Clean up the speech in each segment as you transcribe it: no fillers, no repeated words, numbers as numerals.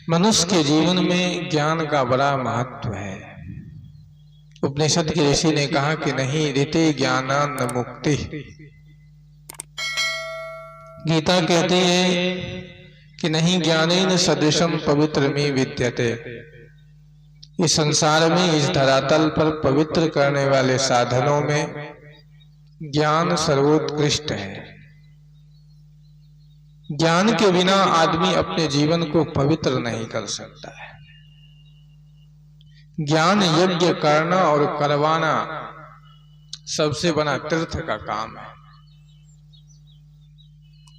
मनुष्य के जीवन में ज्ञान का बड़ा महत्व है। उपनिषद के ऋषि ने कहा कि नहीं ऋते ज्ञाना न मुक्ति। गीता कहती है कि नहीं ज्ञानेन सदृशम पवित्र में विद्यते। इस संसार में, इस धरातल पर पवित्र करने वाले साधनों में ज्ञान सर्वोत्कृष्ट है। ज्ञान के बिना आदमी अपने जीवन को पवित्र नहीं कर सकता है। ज्ञान यज्ञ करना और करवाना सबसे बड़ा तीर्थ का काम है।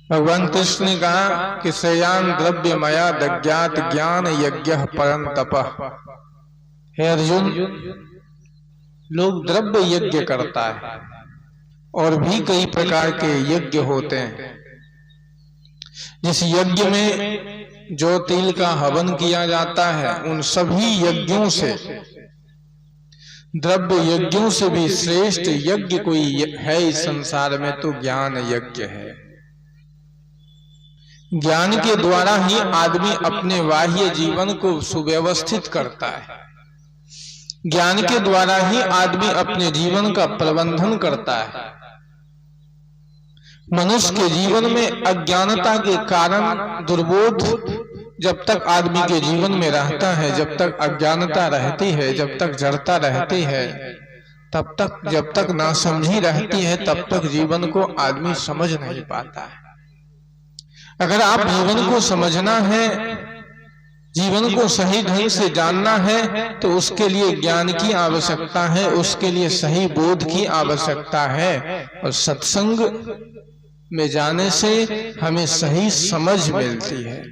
भगवान कृष्ण ने कहा कि श्रेयान द्रव्य मया दज्ञात ज्ञान यज्ञ परम तपः। हे अर्जुन, लोग द्रव्य यज्ञ करता है और भी कई प्रकार के यज्ञ होते हैं। जिस यज्ञ में जो तिल का हवन किया जाता है, उन सभी यज्ञों से, द्रव्य यज्ञों से भी श्रेष्ठ यज्ञ कोई है इस संसार में तो ज्ञान यज्ञ है। ज्ञान के द्वारा ही आदमी अपने बाह्य जीवन को सुव्यवस्थित करता है। ज्ञान के द्वारा ही आदमी अपने जीवन का प्रबंधन करता है। मनुष्य के जीवन में अज्ञानता के कारण दुर्बोध जब तक आदमी के जीवन में रहता है, जब तक अज्ञानता रहती है, जब तक जड़ता रहती है, तब तक, जब तक नासमझी रहती है, तब तक जीवन को आदमी समझ नहीं पाता है। अगर आप जीवन को समझना है, जीवन को सही ढंग से जानना है, तो उसके लिए ज्ञान की आवश्यकता है, उसके लिए सही बोध की आवश्यकता है। और सत्संग में जाने से हमें सही समझ मिलती है।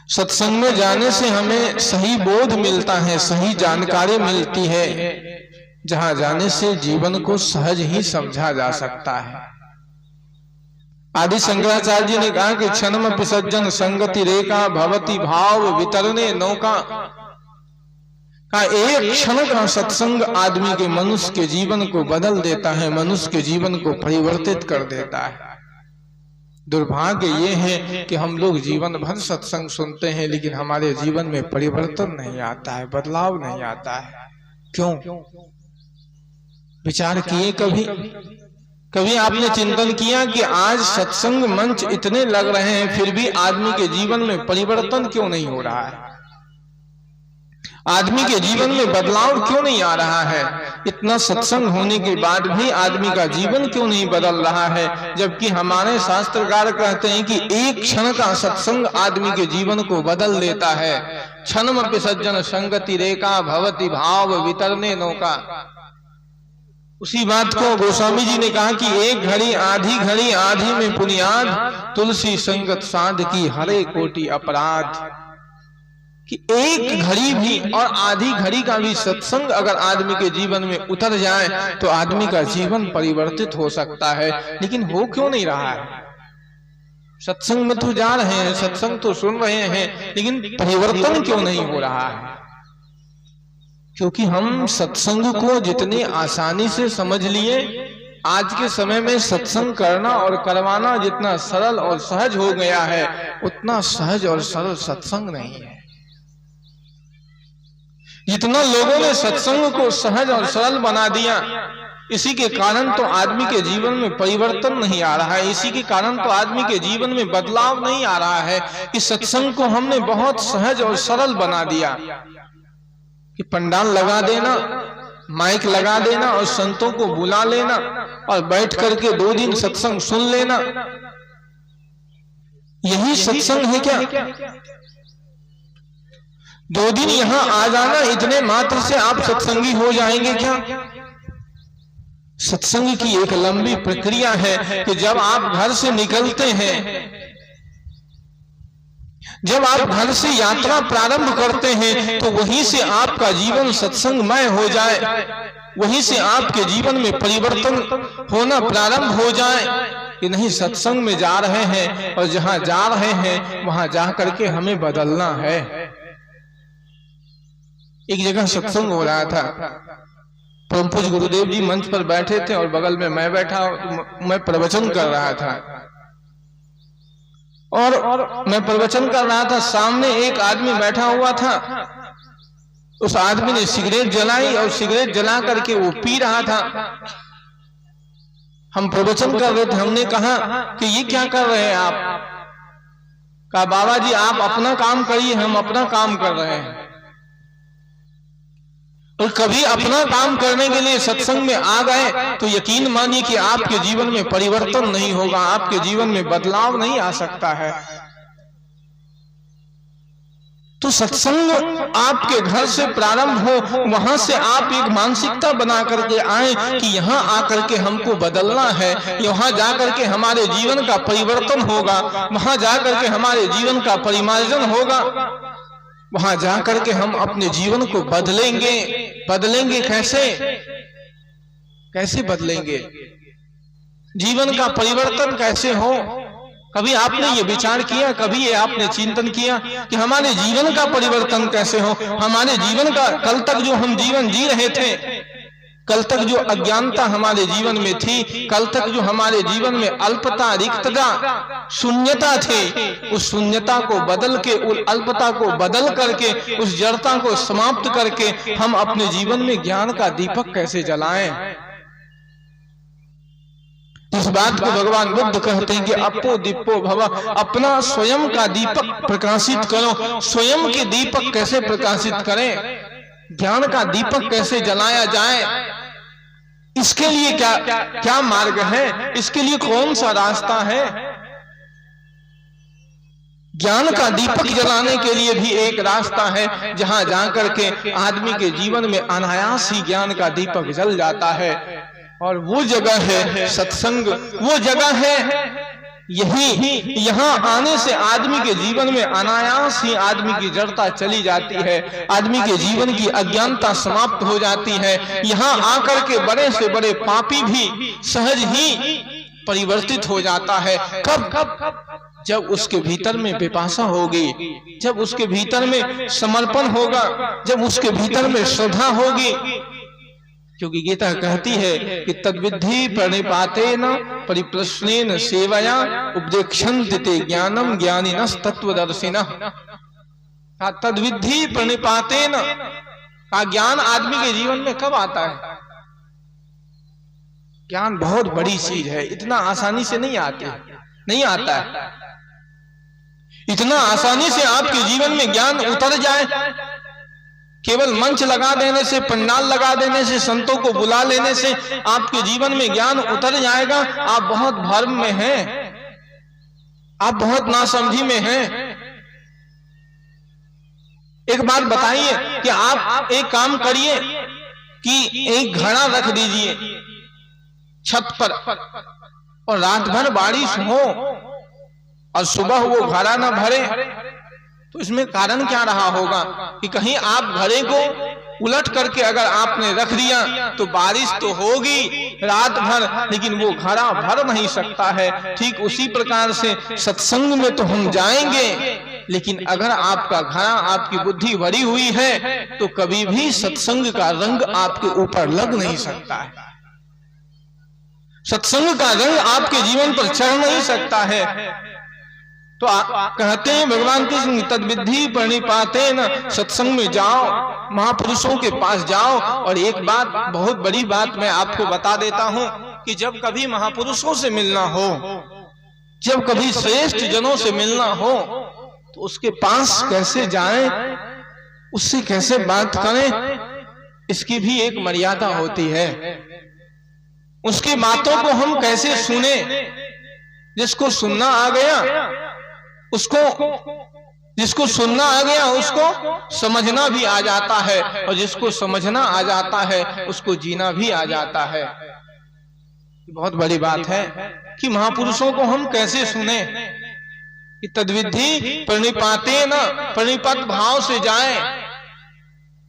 सत्संग में जाने से हमें सही बोध मिलता है, सही जानकारी मिलती है, जहां जाने से जीवन को सहज ही समझा जा सकता है। आदि शंकराचार्य जी ने कहा कि क्षणमपि सज्जन संगति रेखा भवति भाव वितरणे नौका। का एक क्षण का सत्संग आदमी के, मनुष्य के जीवन को बदल देता है, मनुष्य के जीवन को परिवर्तित कर देता है। दुर्भाग्य ये है कि हम लोग जीवन भर सत्संग सुनते हैं, लेकिन हमारे जीवन में परिवर्तन नहीं आता है, बदलाव नहीं आता है। क्यों? विचार किए कभी आपने चिंतन किया कि आज सत्संग मंच इतने लग रहे हैं, फिर भी आदमी के जीवन में परिवर्तन क्यों नहीं हो रहा है? आदमी के जीवन में बदलाव क्यों नहीं आ रहा है? इतना सत्संग होने के बाद भी आदमी का जीवन क्यों नहीं बदल रहा है? जबकि हमारे शास्त्रकार कहते हैं कि एक क्षण का सत्संग आदमी के जीवन को बदल देता है। क्षणमपि सज्जन संगति रेखा भवति भाव वितरणे नौका। उसी बात को गोस्वामी जी ने कहा कि एक घड़ी आधी में पुनियाद, तुलसी संगत साध की हरे कोटि अपराध। कि एक घड़ी भी और आधी घड़ी का भी सत्संग अगर आदमी के जीवन में उतर जाए तो आदमी का जीवन परिवर्तित हो सकता है। लेकिन हो क्यों नहीं रहा है? सत्संग में तो जा रहे हैं, सत्संग तो सुन रहे हैं, लेकिन परिवर्तन क्यों नहीं हो रहा है? क्योंकि हम सत्संग को जितनी आसानी से समझ लिए, आज के समय में सत्संग करना और करवाना जितना सरल और सहज हो गया है, उतना सहज और सरल सत्संग नहीं है। जितना लोगों ने सत्संग को सहज और सरल बना दिया, इसी के कारण तो आदमी के जीवन में परिवर्तन नहीं आ रहा है, इसी के कारण तो आदमी के जीवन में बदलाव नहीं आ रहा है। इस सत्संग को हमने बहुत सहज और सरल बना दिया कि पंडाल लगा देना, माइक लगा देना और संतों को बुला लेना और बैठ करके 2 दिन सत्संग सुन लेना, यही सत्संग है क्या? 2 दिन यहां आ जाना, इतने मात्र से आप सत्संगी हो जाएंगे क्या? सत्संग की एक लंबी प्रक्रिया है कि जब आप घर से निकलते हैं, जब आप घर से यात्रा प्रारंभ करते हैं, तो वहीं से आपका जीवन सत्संगमय हो जाए, वहीं से आपके जीवन में परिवर्तन होना प्रारंभ हो जाए कि नहीं सत्संग में जा रहे हैं और जहां जा रहे हैं वहां जा करके हमें बदलना है। एक जगह सत्संग हो रहा था, परम पूज्य गुरुदेव जी मंच पर बैठे थे और बगल में मैं बैठा, मैं प्रवचन कर रहा था। और मैं प्रवचन कर रहा था, सामने एक आदमी बैठा हुआ था। उस आदमी ने सिगरेट जलाई और सिगरेट जला करके वो पी रहा था। हम प्रवचन कर रहे थे, हमने कहा कि ये क्या कर रहे हैं आप? कहा बाबा जी आप अपना काम करिए, हम अपना काम कर रहे हैं। और कभी अपना काम करने के लिए सत्संग में आ गए तो यकीन मानिए कि आपके जीवन में परिवर्तन नहीं होगा, आपके जीवन में बदलाव नहीं आ सकता है। तो सत्संग आपके घर से प्रारंभ हो, वहां से आप एक मानसिकता बना करके आए कि यहाँ आकर के हमको बदलना है, यहाँ जाकर के हमारे जीवन का परिवर्तन होगा, वहां जाकर के हमारे जीवन का परिमार्जन होगा, वहां जाकर के हम अपने जीवन को बदलेंगे। बदलेंगे कैसे? कैसे बदलेंगे? जीवन का परिवर्तन कैसे हो? कभी आपने ये विचार किया, कभी ये आपने चिंतन किया कि हमारे जीवन का परिवर्तन कैसे हो? हमारे जीवन का, कल तक जो हम जीवन जी रहे थे, कल तक जो अज्ञानता हमारे जीवन में थी, कल तक जो हमारे जीवन में अल्पता, रिक्तता, शून्यता थी, उस शून्यता को बदल के, उस अल्पता को बदल करके, उस जड़ता को समाप्त करके हम अपने जीवन में ज्ञान का दीपक कैसे जलाएं? इस बात को भगवान बुद्ध कहते हैं कि अपो दीपो भव, अपना स्वयं का दीपक प्रकाशित करो। स्वयं के दीपक कैसे प्रकाशित करें? ज्ञान का दीपक कैसे जलाया जाए? इसके लिए क्या क्या मार्ग है? इसके लिए कौन सा रास्ता है? ज्ञान का दीपक जलाने के लिए भी एक रास्ता है, जहां जाकर के आदमी के जीवन में अनायास ही ज्ञान का दीपक जल जाता है। और वो जगह है सत्संग, वो जगह है यही। यहाँ आने से आदमी के जीवन में अनायास ही आदमी की जड़ता चली जाती है, आदमी के जीवन की अज्ञानता समाप्त हो जाती है। यहाँ आकर के बड़े से बड़े पापी भी सहज ही परिवर्तित हो जाता है। कब? जब उसके भीतर में पिपासा होगी, जब उसके भीतर में समर्पण होगा, जब उसके भीतर में श्रद्धा होगी। क्योंकि गीता कहती है कि तद्विद्धि प्रणिपातेन परिप्रश्नेन सेवया उपदेक्षन्ति ते ज्ञानम ज्ञानिनस् तत्वदर्शिनः। तद्विद्धि प्रणिपातेन का ज्ञान आदमी के जीवन में कब आता है? ज्ञान बहुत बड़ी चीज है, इतना आसानी से नहीं आता है। इतना आसानी से आपके जीवन में ज्ञान उतर जाए, केवल मंच लगा देने से, पंडाल लगा देने से, संतों को बुला लेने से आपके जीवन में ज्ञान उतर जाएगा? आप बहुत भ्रम में हैं, आप बहुत नासमझी में हैं। एक बात बताइए कि आप एक काम करिए कि एक घड़ा रख दीजिए छत पर और रात भर बारिश हो और सुबह वो घड़ा ना भरे, तो इसमें कारण क्या रहा होगा कि कहीं आप घड़े को उलट करके अगर आपने रख दिया तो बारिश तो होगी रात भर, लेकिन वो घड़ा भर नहीं सकता है। ठीक उसी प्रकार से सत्संग में तो हम जाएंगे, लेकिन अगर आपका घड़ा, आपकी बुद्धि भरी हुई है, तो कभी भी सत्संग का रंग आपके ऊपर लग नहीं सकता है, सत्संग का रंग आपके जीवन पर चढ़ नहीं सकता है। तो कहते हैं भगवान कृष्ण, तद्विद्धि प्रणिपातेन, सत्संग में जाओ, महापुरुषों के पास जाओ। और एक बात, बहुत बड़ी बात मैं आपको बता देता हूं कि जब कभी महापुरुषों से मिलना हो, जब कभी श्रेष्ठ जनों से मिलना हो, तो उसके पास कैसे जाएं, उससे कैसे बात करें, इसकी भी एक मर्यादा होती है। उसकी बातों को हम कैसे सुने? जिसको सुनना आ गया उसको, जिसको सुनना आ गया उसको समझना भी आ जाता है, और जिसको समझना आ जाता है उसको जीना भी आ जाता है। बहुत बड़ी बात है कि महापुरुषों को हम कैसे सुने कि तद्विद्धि प्रणिपातेन, प्रणिपत भाव से जाएं।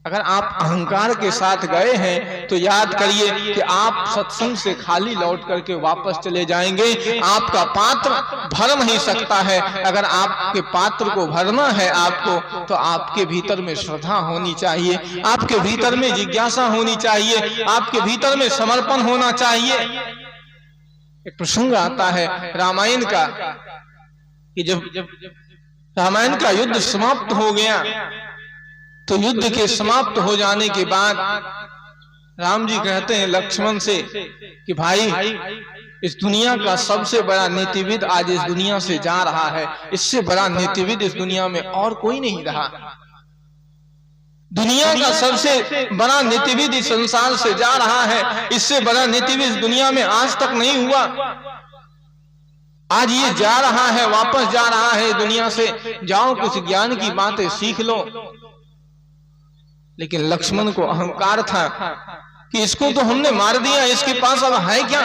अगर आप अहंकार के साथ गए हैं तो याद करिए कि आप सत्संग से खाली लौट करके वापस चले जाएंगे। आपका पात्र भर नहीं सकता है। अगर आपके पात्र को भरना है आपको, तो आपके भीतर में श्रद्धा होनी चाहिए, आपके भीतर में जिज्ञासा होनी चाहिए, आपके भीतर में समर्पण होना चाहिए। एक प्रसंग आता है रामायण का कि जब रामायण का युद्ध समाप्त हो गया तो युद्ध के समाप्त हो जाने के बाद राम जी कहते हैं लक्ष्मण से कि भाई, इस दुनिया का सबसे बड़ा नीतिविद आज इस दुनिया से जा रहा है। इससे बड़ा नीतिविद इस दुनिया में और कोई नहीं रहा। दुनिया का सबसे बड़ा नीतिविद इस संसार से जा रहा है। इससे बड़ा नीतिविद इस दुनिया में आज तक नहीं हुआ। आज ये जा रहा है, वापस जा रहा है दुनिया से। जाओ कुछ ज्ञान की बातें सीख लो। लेकिन लक्ष्मण को अहंकार था कि इसको तो हमने मार दिया, इसके पास अब है क्या?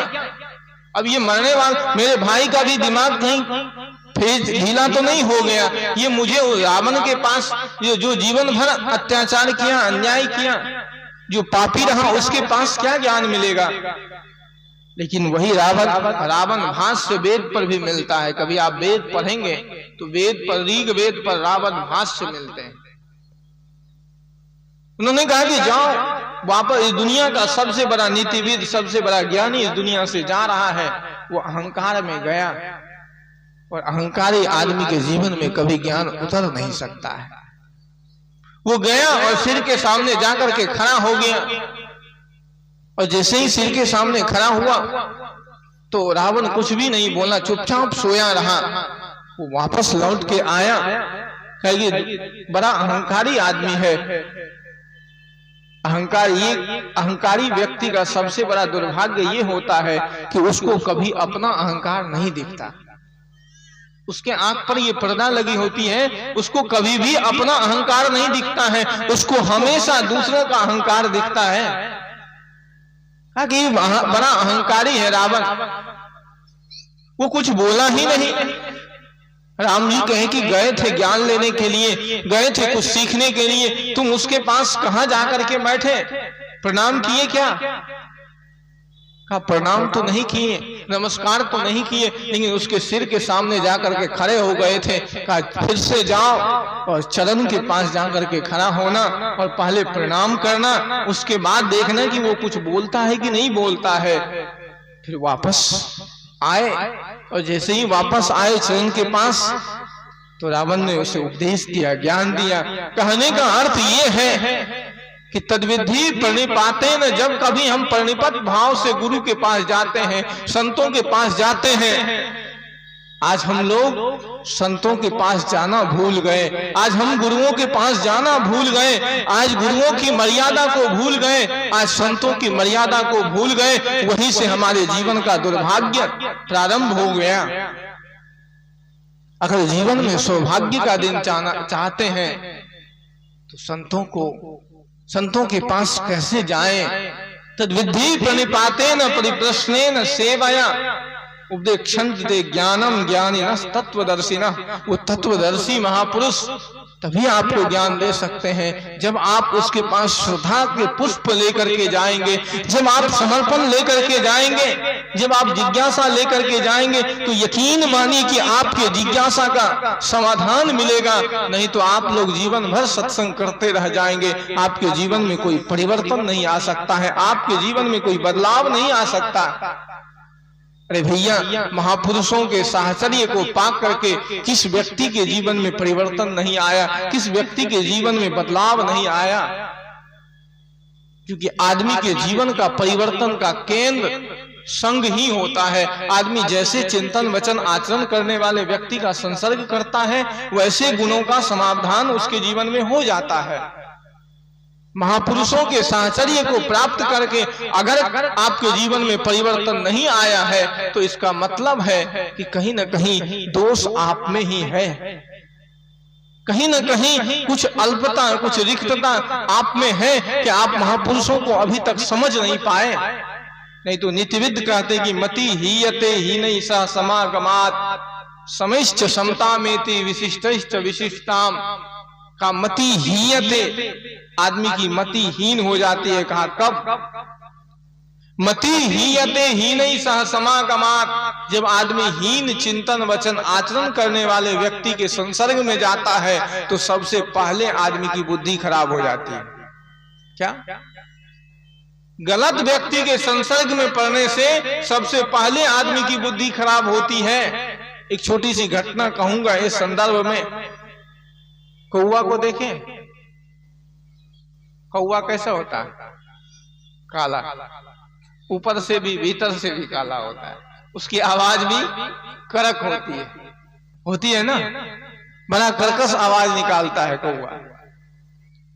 अब ये मरने वाला, मेरे भाई का भी दिमाग कहीं ढीला तो नहीं हो गया। ये मुझे रावण के पास जो जीवन भर अत्याचार किया, अन्याय किया, जो पापी रहा, उसके पास क्या ज्ञान मिलेगा? लेकिन वही रावण भाष्य वेद पर भी मिलता है। कभी आप वेद पढ़ेंगे तो वेद पर, ऋग वेद पर रावण भाष्य मिलते हैं। उन्होंने कहा कि जाओ वापस, इस दुनिया का सबसे बड़ा नीतिविद, सबसे बड़ा ज्ञानी इस दुनिया से जा रहा है। वो अहंकार में गया, और अहंकारी आदमी के जीवन में कभी ज्ञान उतर नहीं सकता है। वो गया और सिर के सामने जाकर के खड़ा हो गया, और जैसे ही सिर के सामने खड़ा हुआ तो रावण कुछ भी नहीं बोला, चुपचाप सोया रहा। वो वापस लौट के आया, कहेगी बड़ा अहंकारी आदमी है। अहंकारी व्यक्ति का सबसे बड़ा दुर्भाग्य ये होता है कि उसको कभी अपना अहंकार नहीं दिखता। उसके आंख पर ये पर्दा लगी होती है, उसको कभी भी अपना अहंकार नहीं दिखता है। उसको हमेशा दूसरों का अहंकार दिखता है। कि बड़ा अहंकारी है रावण। वो कुछ बोला ही नहीं। राम जी कहे कि गए थे ज्ञान लेने के लिए, गए थे कुछ सीखने के लिए, तुम उसके पास कहां जाकर के बैठे? प्रणाम किए क्या? कहा प्रणाम तो नहीं किए, नमस्कार तो नहीं किए, लेकिन उसके सिर के सामने जाकर के खड़े हो गए थे। कहा फिर से जाओ और चरण के पास जाकर के खड़ा होना और पहले प्रणाम करना, उसके बाद देखना कि वो कुछ बोलता है कि नहीं बोलता है। फिर वापस आए, और जैसे ही वापस आए चरण के पास तो रावण ने उसे उपदेश दिया, ज्ञान दिया। कहने का अर्थ ये है कि तद्विधि प्रणिपाते न, जब कभी हम प्रणिपत भाव से गुरु के पास जाते हैं, संतों के पास जाते हैं। आज हम लोग संतों के पास जाना भूल गए, आज हम गुरुओं के पास जाना भूल गए, आज गुरुओं की मर्यादा को भूल गए, आज संतों की मर्यादा को भूल गए। वहीं से हमारे जीवन का दुर्भाग्य प्रारंभ हो गया। अगर जीवन में सौभाग्य का दिन चाहते हैं तो संतों के पास कैसे जाएं? तद्विधि प्रणिपातेन परिप्रश्नेन सेवया उपदेक्षन्ते ज्ञानम ज्ञानिनः तत्वदर्शिनः। वो तत्वदर्शी महापुरुष तभी आपको ज्ञान दे सकते हैं जब आप उसके पास श्रद्धा के पुष्प लेकर के जाएंगे, जब आप समर्पण लेकर के जाएंगे, जब आप जिज्ञासा लेकर के जाएंगे, तो यकीन मानिए कि आपके जिज्ञासा का समाधान मिलेगा। नहीं तो आप लोग जीवन भर सत्संग करते रह जाएंगे, आपके जीवन में कोई परिवर्तन नहीं आ सकता है, आपके जीवन में कोई बदलाव नहीं आ सकता। अरे भैया, महापुरुषों के साहचर्य को पाक करके किस व्यक्ति के जीवन में परिवर्तन नहीं आया, किस व्यक्ति के जीवन में बदलाव नहीं आया? क्योंकि आदमी के जीवन का परिवर्तन का केंद्र संग ही होता है। आदमी जैसे चिंतन वचन आचरण करने वाले व्यक्ति का संसर्ग करता है, वैसे गुणों का समाधान उसके जीवन में हो जाता है। महापुरुषों के साहचर्य को प्राप्त करके अगर आपके जीवन में परिवर्तन नहीं आया है तो इसका मतलब है कि कहीं न कहीं दोष आप में ही है, कहीं न कहीं कुछ अल्पता, कुछ रिक्तता आप में है कि आप महापुरुषों को अभी तक समझ नहीं पाए। नहीं तो नित्यविद कहते कि मति हीयते हीनैः सह समागमात् समैश्च समतामेति विशिष्टैश्च विशिष्टाम। का मति हीयते, आदमी की मति हीन हो जाती है। कहा कब? मति हीयते हीनैः सह समागमात्, जब आदमी हीन चिंतन वचन आचरण करने वाले व्यक्ति के संसर्ग में जाता है तो सबसे पहले आदमी की बुद्धि खराब हो जाती है। क्या? गलत व्यक्ति के संसर्ग में पड़ने से सबसे पहले आदमी की बुद्धि खराब होती है। एक छोटी सी घटना कहूंगा इस संदर्भ में। कौवा को देखें, कौवा कैसा होता है? काला, ऊपर से भी भीतर से भी काला होता है। उसकी आवाज भी कड़क होती है ना, बड़ा कर्कश आवाज निकालता है कौवा।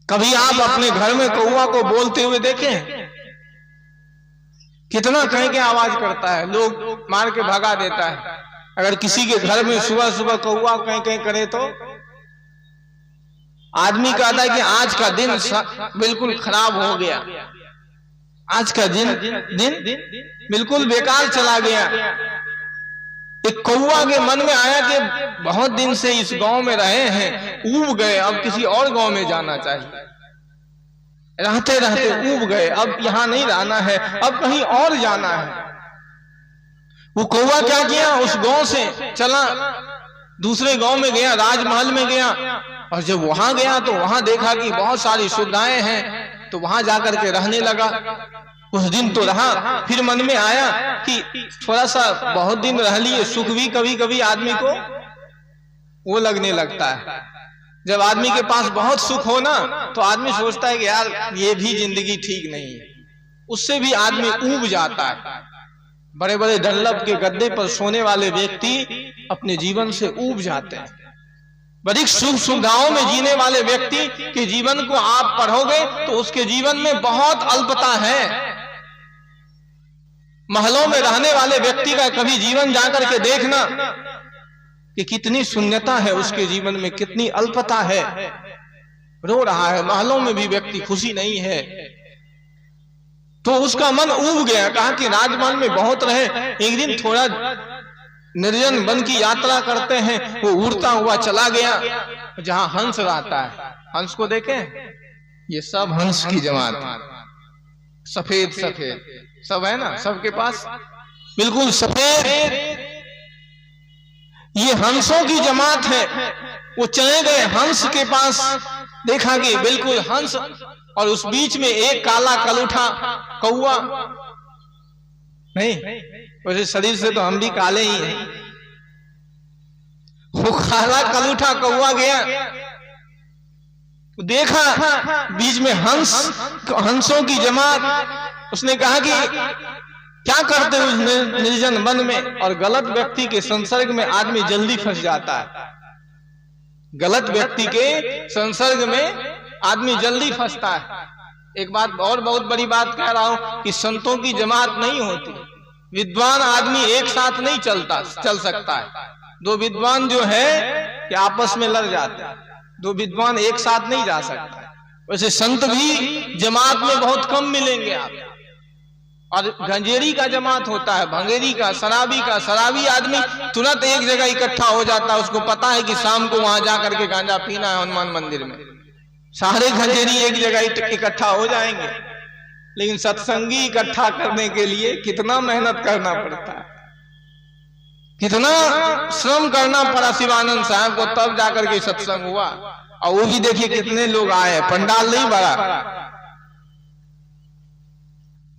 कभी आप अपने घर में कौवा को बोलते हुए देखें? कितना कह के आवाज करता है, लोग मार के भगा देता है। अगर किसी के घर में सुबह सुबह कौवा कहीं करे तो आदमी कहता है कि आज का दिन बिल्कुल खराब हो गया, आज का दिन बिल्कुल बेकार चला गया। एक कौवा के मन में आया कि बहुत दिन से इस गांव में रहे हैं, ऊब गए, अब किसी और गांव में जाना चाहिए। रहते रहते ऊब गए, अब यहां नहीं रहना है, अब कहीं और जाना है। वो कौवा क्या किया, उस गांव से चला, दूसरे गांव में गया, राजमहल में गया। और जब वहां गया तो वहां देखा कि बहुत सारी सुविधाएं हैं, तो वहां जाकर के रहने लगा। उस दिन तो रहा, फिर मन में आया कि थोड़ा सा बहुत दिन रह लिए, सुख भी कभी कभी आदमी को वो लगने लगता है। जब आदमी के पास बहुत सुख हो ना, तो आदमी सोचता है कि यार ये भी जिंदगी ठीक नहीं है, उससे भी आदमी ऊब जाता है। बड़े बड़े डंलप के गद्दे पर सोने वाले व्यक्ति अपने जीवन से ऊब जाते हैं। बड़ी सुख सुविधाओं में जीने वाले व्यक्ति के जीवन को आप पढ़ोगे तो उसके जीवन में बहुत अल्पता है। महलों में रहने वाले व्यक्ति का कभी जीवन जाकर के देखना कि कितनी शून्यता है उसके जीवन में, कितनी अल्पता है। रो रहा है, महलों में भी व्यक्ति खुशी नहीं है। तो उसका मन ऊब गया, कहा कि राजमहल में बहुत रहे, एक दिन थोड़ा निर्जन वन की यात्रा करते हैं। वो उड़ता हुआ चला गया जहां हंस रहता है। हंस को देखें, ये सब हंस की जमात, सफेद सफेद सब है ना, सबके पास बिल्कुल सफेद, ये हंसों की जमात है। वो चले गए हंस के पास, देखा कि बिल्कुल हंस, और उस बीच में एक काला कलूठा कौवा। नहीं, वैसे शरीर से तो हम भी काले ही हैं। वो काला कलूठा कौवा गया, देखा बीच में हंसों की जमात। उसने कहा कि क्या करते हो निर्जन वन में? और गलत व्यक्ति के संसर्ग में आदमी जल्दी फंस जाता है। गलत व्यक्ति के संसर्ग में आदमी जल्दी फंसता है। एक बात और बहुत बड़ी बात कह रहा हूं कि संतों की जमात नहीं होती। विद्वान आदमी एक साथ नहीं चल सकता है। दो विद्वान जो है कि आपस में लड़ जाते हैं, दो विद्वान एक साथ नहीं जा सकता। वैसे संत भी जमात में बहुत कम मिलेंगे आप। और गंजेरी का जमात होता है, भंगेरी का, शराबी आदमी तुरंत एक जगह इकट्ठा हो जाता है। उसको पता है कि शाम को वहां जाकर के गांजा पीना है हनुमान मंदिर में। सारे गंजेरी एक जगह इकट्ठा हो जाएंगे। लेकिन सत्संगी इकट्ठा करने के लिए कितना मेहनत करना पड़ता है, कितना श्रम करना पड़ा शिवानंद साहब को, तब जाकर के सत्संग हुआ। और वो भी देखिए कितने लोग आए, पंडाल नहीं भरा।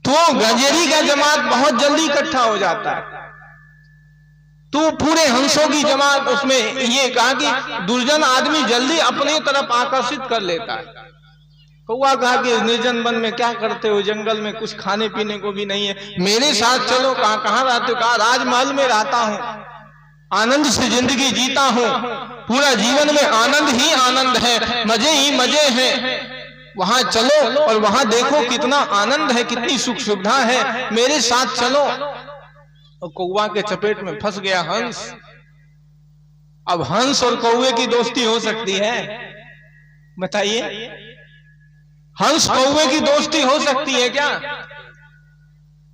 तो गंजेरी का जमात बहुत जल्दी इकट्ठा हो जाता है। तो पूरे हंसों की जमात, उसमें ये कहा कि दुर्जन आदमी जल्दी अपने तरफ आकर्षित कर लेता है। कौवा कहा कि निर्जन वन में क्या करते हो, जंगल में कुछ खाने पीने को भी नहीं है, मेरे साथ चलो। कहां रहते हो? कहा राजमहल में रहता हूं, आनंद से जिंदगी जीता हूं, पूरा जीवन में आनंद ही आनंद है, मजे ही मजे हैं। वहां चलो और वहां देखो कितना आनंद है, कितनी सुख सुविधा है, मेरे साथ चलो। और कौवा के चपेट में फंस गया हंस। अब हंस और कौवे की दोस्ती हो सकती है? बताइए, हंस कौवे की दोस्ती हो सकती है क्या?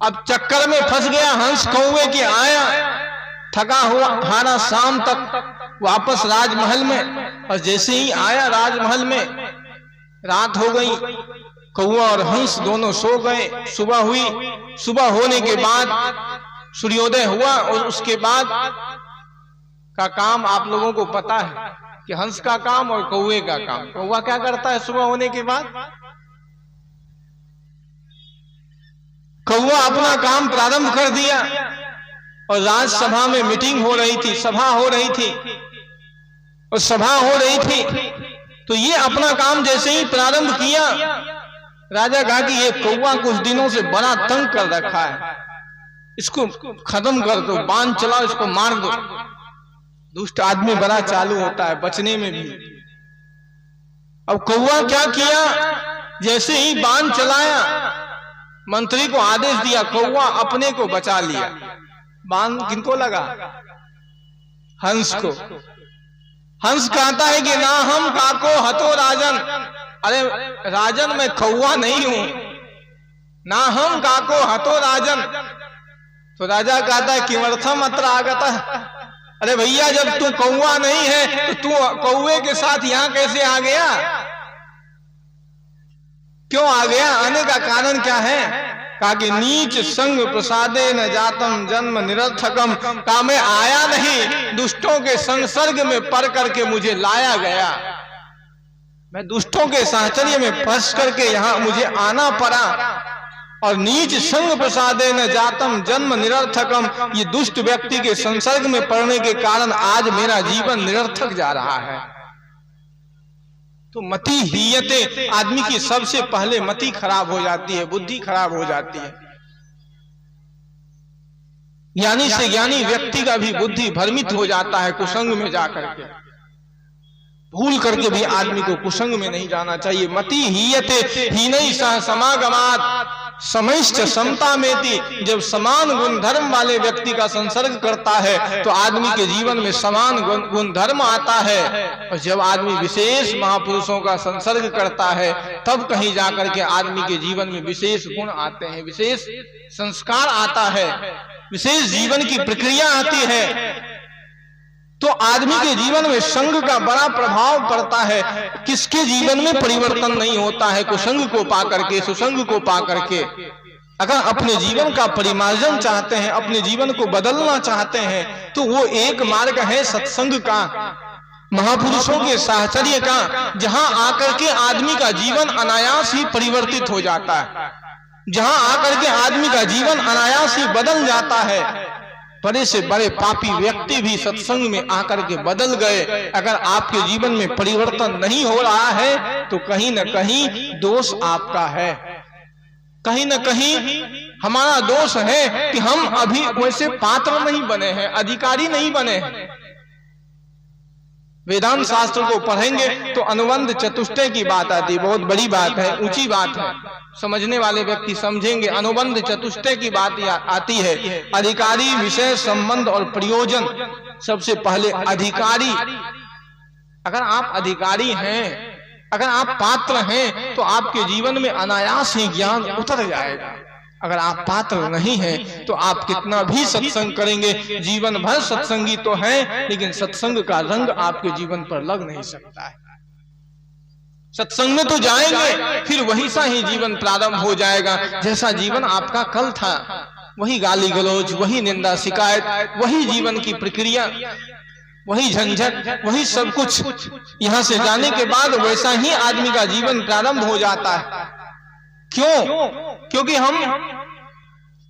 अब चक्कर में फंस गया हंस कौवे की। आया थका हुआ हारा शाम तक वापस राजमहल में, और जैसे ही आया राजमहल में रात हो गई। कौवा और हंस दोनों सो गए। सुबह हुई, सुबह होने के बाद सूर्योदय हुआ, और उसके बाद का काम आप लोगों को पता है कि हंस का काम और कौवे का काम। कौवा क्या करता है सुबह होने के बाद? कौवा अपना काम प्रारंभ कर दिया। और राज्यसभा में मीटिंग हो रही थी, सभा हो रही थी, और सभा हो रही थी तो ये अपना काम जैसे ही प्रारंभ किया, राजा कहा कि ये कौवा कुछ दिनों से बड़ा तंग कर रखा है, इसको खत्म कर दो, बाण चलाओ, इसको मार दो। दुष्ट आदमी बड़ा चालू होता है बचने में भी। अब कौवा क्या किया, जैसे ही बाण चलाया, मंत्री को आदेश दिया, कौवा अपने को बचा लिया। बाण किनको लगा? हंस को। हंस कहता है कि ना हम काको हतो राजन, अरे राजन मैं कौवा नहीं हूं, ना हम काको हतो राजन। तो राजा कहता है किमर्थम अत्र आगता, अरे भैया जब तू कौवा नहीं है तो तू कौवे के साथ यहां कैसे आ गया, क्यों आ गया, आने का कारण क्या है? कहा कि नीच संग प्रसादे न जातम जन्म निरर्थकम, कहा मैं आया नहीं, दुष्टों के संसर्ग में पड़ करके मुझे लाया गया, मैं दुष्टों के साहचर्य में फंस करके यहां मुझे आना पड़ा। और नीच संग प्रसादे न जातम जन्म निरर्थकम, ये दुष्ट व्यक्ति के संसर्ग में पड़ने के कारण आज मेरा जीवन निरर्थक जा रहा है। तो मति हीयते, आदमी की सबसे पहले मति खराब हो जाती है, बुद्धि खराब हो जाती है। ज्ञानी से ज्ञानी व्यक्ति का भी बुद्धि भ्रमित हो जाता है कुसंग में जाकर के। भूल करके भी आदमी को कुसंग में नहीं जाना चाहिए। मति हीयते हीनई सह समागमात समैश्च समता मेति, जब समान गुणधर्म वाले व्यक्ति का संसर्ग करता है तो आदमी के जीवन में समान गुणधर्म आता है, और जब आदमी विशेष महापुरुषों का संसर्ग करता है तब कहीं जाकर के आदमी के जीवन में विशेष गुण आते हैं, विशेष संस्कार आता है, विशेष जीवन की प्रक्रिया आती है। तो आदमी के जीवन में संग का बड़ा प्रभाव पड़ता है। किसके जीवन में परिवर्तन नहीं होता है कुसंग को पाकर के, सुसंग को पाकर के। अगर अपने जीवन का परिमार्जन चाहते हैं, अपने जीवन को बदलना चाहते हैं, तो वो एक मार्ग है सत्संग का, महापुरुषों के साहचर्य का, जहां आकर के आदमी का जीवन अनायास ही परिवर्तित हो जाता है, जहां आकर के आदमी का जीवन अनायास ही बदल जाता है। बड़े से बड़े पापी व्यक्ति भी सत्संग में आकर के बदल गए। अगर आपके जीवन में परिवर्तन नहीं हो रहा है तो कहीं न कहीं दोष आपका है, कहीं न कहीं हमारा दोष है कि हम अभी वैसे पात्र नहीं बने हैं, अधिकारी नहीं बने हैं। वेदांत शास्त्र को पढ़ेंगे तो अनुबंध चतुष्टय की बात आती है, बहुत बड़ी बात है, ऊंची बात है, समझने वाले व्यक्ति समझेंगे। अनुबंध चतुष्टय की बात आती है, अधिकारी, विषय, संबंध और प्रयोजन। सबसे पहले अधिकारी, अगर आप अधिकारी हैं, अगर आप पात्र हैं तो आपके जीवन में अनायास ही ज्ञान उतर जाएगा। अगर आप पात्र नहीं हैं तो आप कितना भी सत्संग करेंगे, जीवन भर सत्संगी तो हैं, लेकिन सत्संग का रंग आपके जीवन पर लग नहीं सकता है। सत्संग में तो जाएंगे, फिर वही सा ही जीवन प्रारंभ हो जाएगा जैसा जीवन आपका कल था। वही गाली गलौज, वही निंदा शिकायत, वही जीवन की प्रक्रिया, वही झंझट, वही सब कुछ। यहां से जाने के बाद वैसा ही आदमी का जीवन प्रारंभ हो जाता है। क्यों? क्योंकि हम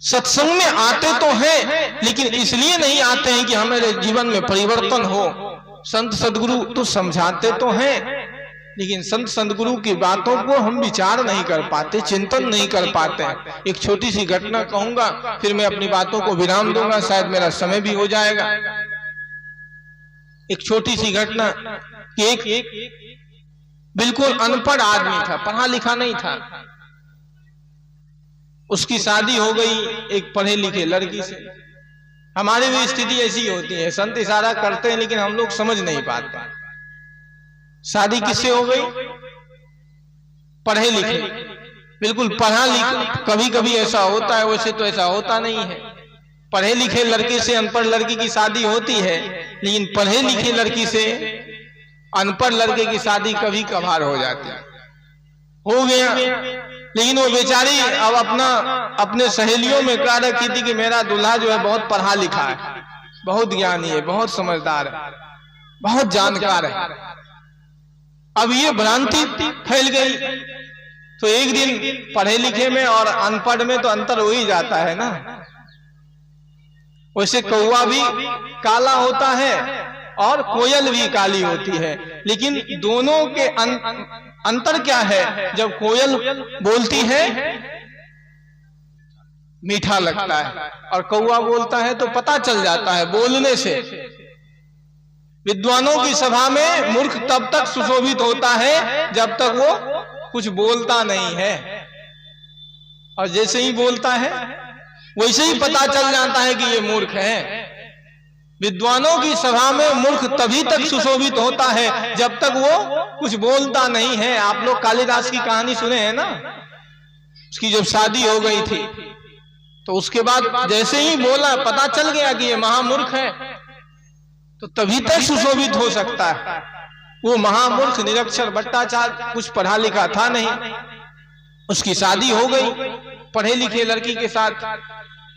सत्संग में आते तो हैं, लेकिन इसलिए नहीं आते हैं कि हमारे जीवन में परिवर्तन हो। संत सदगुरु तो समझाते तो हैं, लेकिन संत सदगुरु की बातों को हम विचार नहीं कर पाते, चिंतन नहीं कर पाते हैं। एक छोटी सी घटना कहूंगा, फिर मैं अपनी बातों को विराम दूंगा, शायद मेरा समय भी हो जाएगा। एक छोटी सी घटना, एक बिल्कुल अनपढ़ आदमी था, पढ़ा लिखा नहीं था। उसकी शादी हो गई एक पढ़े लिखे लड़की से। हमारी भी स्थिति ऐसी होती है, संत इशारा करते हैं लेकिन हम लोग समझ नहीं पाते। शादी किससे हो गई? पढ़े लिखे, बिल्कुल पढ़ा लिखा। कभी कभी ऐसा होता है, वैसे तो ऐसा होता नहीं है। पढ़े लिखे लड़के से अनपढ़ लड़की की शादी होती है, लेकिन पढ़े लिखे लड़की से अनपढ़ लड़के की शादी कभी कभार हो जाती है। हो गया, लेकिन वो बेचारी अब अपने सहेलियों में कह रखी थी कि मेरा दूल्हा जो है बहुत पढ़ा लिखा है, बहुत ज्ञानी है, बहुत समझदार है, बहुत जानकार है। अब ये भ्रांति फैल गई, तो एक दिन पढ़े लिखे में और अनपढ़ में तो अंतर हो ही जाता है ना। वैसे कौवा भी काला होता है और कोयल भी काली होती है, लेकिन दोनों के अंतर क्या है? जब कोयल बोलती है मीठा लगता है और कौवा बोलता है तो पता चल जाता है बोलने से। विद्वानों की सभा में मूर्ख तब तक सुशोभित होता है जब तक वो कुछ बोलता नहीं है, और जैसे ही बोलता है वैसे ही पता चल जाता है कि ये मूर्ख है। विद्वानों की सभा में मूर्ख तभी तक सुशोभित होता है जब तक वो कुछ बोलता नहीं है। आप लोग कालिदास की कहानी सुने हैं ना, उसकी जब शादी हो गई थी तो उसके बाद जैसे ही बोला पता चल गया कि ये महामूर्ख है, तो तभी तक सुशोभित हो सकता है। वो महामूर्ख निरक्षर भट्टाचार्य कुछ पढ़ा लिखा था नहीं, उसकी शादी हो गई पढ़े लिखे लड़की के साथ।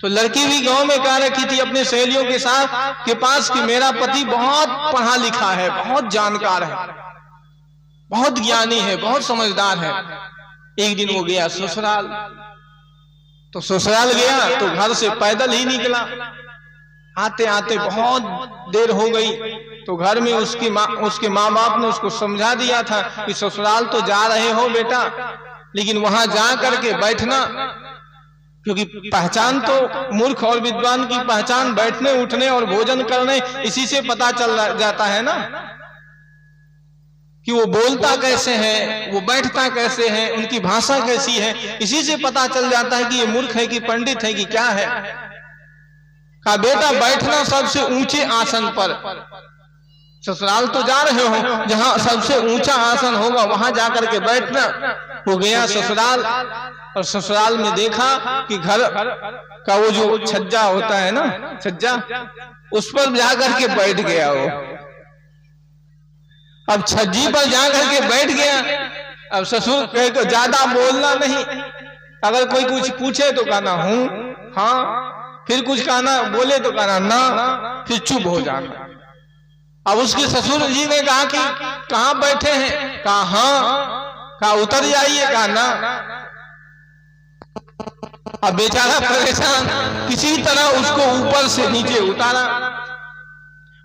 तो लड़की भी गांव में कह रखी थी अपने सहेलियों के साथ के पास कि मेरा पति बहुत पढ़ा लिखा है, बहुत जानकार है, बहुत ज्ञानी है, बहुत समझदार है। एक दिन वो गया ससुराल, तो ससुराल गया तो घर से पैदल ही निकला। आते आते बहुत देर हो गई तो घर में उसके माँ बाप ने उसको समझा दिया था कि ससुराल तो जा रहे हो बेटा, लेकिन वहां जा करके बैठना, क्योंकि पहचान तो मूर्ख और विद्वान की पहचान बैठने उठने और भोजन करने इसी से पता चल जाता है ना, कि वो बोलता कैसे है, वो बैठता कैसे है, उनकी भाषा कैसी है, इसी से पता चल जाता है कि ये मूर्ख है कि पंडित है कि क्या है। कहा बेटा बैठना सबसे ऊंचे आसन पर, ससुराल तो जा रहे हो, जहां सबसे ऊंचा आसन होगा वहां जाकर के बैठना। वो गया ससुराल और ससुराल में देखा कि घर का वो जो छज्जा होता है ना, छज्जा, उस पर जाकर के बैठ गया वो। अब छज्जी पर जाकर के बैठ गया। अब ससुर कहे तो ज्यादा बोलना नहीं, अगर कोई कुछ पूछे तो कहना हूं, हाँ, फिर कुछ कहना बोले तो कहना ना, फिर चुप हो जाना। अब उसके ससुर जी ने कहा कि कहाँ बैठे हैं? कहा हाँ। कहा उतर जाइए? कहा ना। अब बेचारा परेशान, किसी तरह उसको ऊपर से नीचे उतारा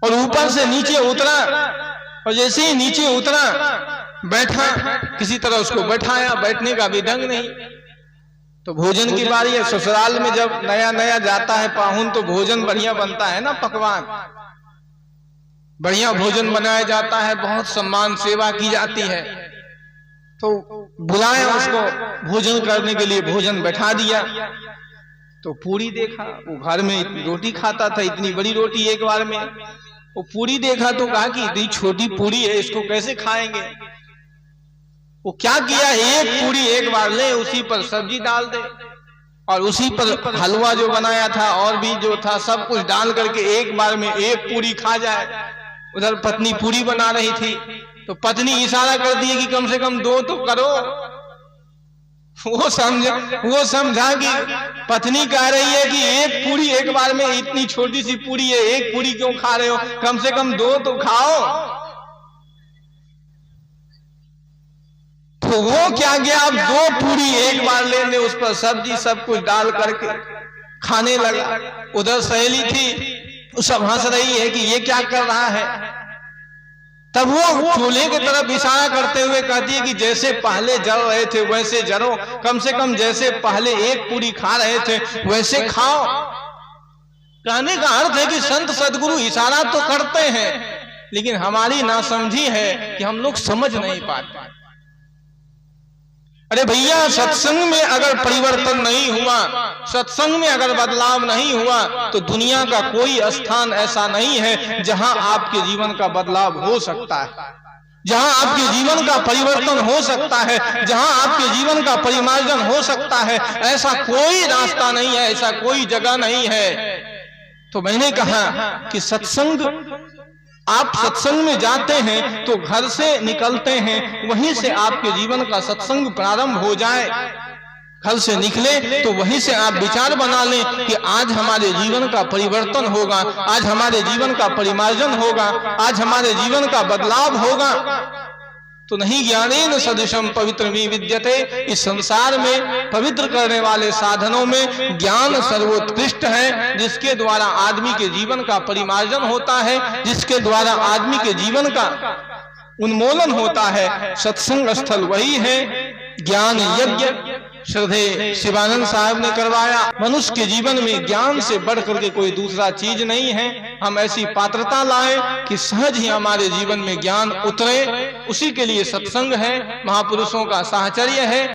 और ऊपर से नीचे उतरा, और जैसे ही नीचे उतरा बैठा, किसी तरह उसको बैठाया, बैठने का भी ढंग नहीं। तो भोजन की बारी है। ससुराल में जब नया नया जाता है पाहुन तो भोजन बढ़िया बनता है ना, पकवान बढ़िया भोजन बनाया जाता है, बहुत सम्मान सेवा की जाती है। तो बुलाया उसको भोजन करने के लिए, भोजन बैठा दिया। तो पूरी देखा, वो घर में रोटी खाता था, इतनी बड़ी रोटी एक बार में। वो पूरी देखा तो कहा कि इतनी छोटी पूरी है, इसको कैसे खाएंगे। वो क्या किया, एक पूरी एक बार ले, उसी पर सब्जी डाल दे और उसी पर हलवा जो बनाया था और भी जो था सब कुछ डाल करके एक बार में एक पूरी खा जाए। उधर पत्नी पूरी बना रही थी तो पत्नी इशारा कर दी कि कम से कम 2 तो करो। वो समझा कि पत्नी कह रही है कि एक पूरी एक बार में, इतनी छोटी सी पूरी है, एक पूरी क्यों खा रहे हो, कम से कम 2 तो खाओ। तो वो क्या गया, अब 2 पूरी एक बार लेने, उस पर सब्जी सब कुछ डाल करके खाने लगा। उधर सहेली थी, सब हंस रही है कि ये क्या कर रहा है। तब वो चूल्हे की तरफ इशारा करते हुए कहती है कि जैसे पहले जल रहे थे वैसे जलो, कम से कम जैसे पहले एक पूरी खा रहे थे वैसे खाओ। कहने का अर्थ है कि संत सदगुरु इशारा तो करते हैं, लेकिन हमारी नासमझी है कि हम लोग समझ नहीं पाते। अरे भैया, सत्संग में अगर परिवर्तन नहीं हुआ, सत्संग में अगर बदलाव नहीं हुआ तो दुनिया का कोई स्थान ऐसा नहीं है जहां आपके जीवन का बदलाव हो सकता है, जहां आपके जीवन का परिवर्तन हो सकता है, जहां आपके जीवन का परिमार्जन हो सकता है। ऐसा कोई रास्ता नहीं है, ऐसा कोई जगह नहीं है। तो मैंने कहा कि सत्संग, आप सत्संग में जाते हैं तो घर से निकलते हैं, वहीं से आपके जीवन का सत्संग प्रारंभ हो जाए। घर से निकले तो वहीं से आप विचार बना लें कि आज हमारे जीवन का परिवर्तन होगा, आज हमारे जीवन का परिमार्जन होगा, आज हमारे जीवन का बदलाव होगा। तो नहीं ज्ञानेन सदृशम पवित्रमी विद्यते। इस संसार में पवित्र करने वाले साधनों में ज्ञान सर्वोत्कृष्ट है, जिसके द्वारा आदमी के जीवन का परिमार्जन होता है, जिसके द्वारा आदमी के जीवन का उन्मूलन होता है। सत्संग स्थल वही है। ज्ञान यज्ञ श्रद्धे शिवानंद साहब ने करवाया। मनुष्य के जीवन में ज्ञान से बढ़ करके कोई दूसरा चीज नहीं है। हम ऐसी पात्रता लाए कि सहज ही हमारे जीवन में ज्ञान उतरे। उसी के लिए सत्संग है, महापुरुषों का साहचर्य है।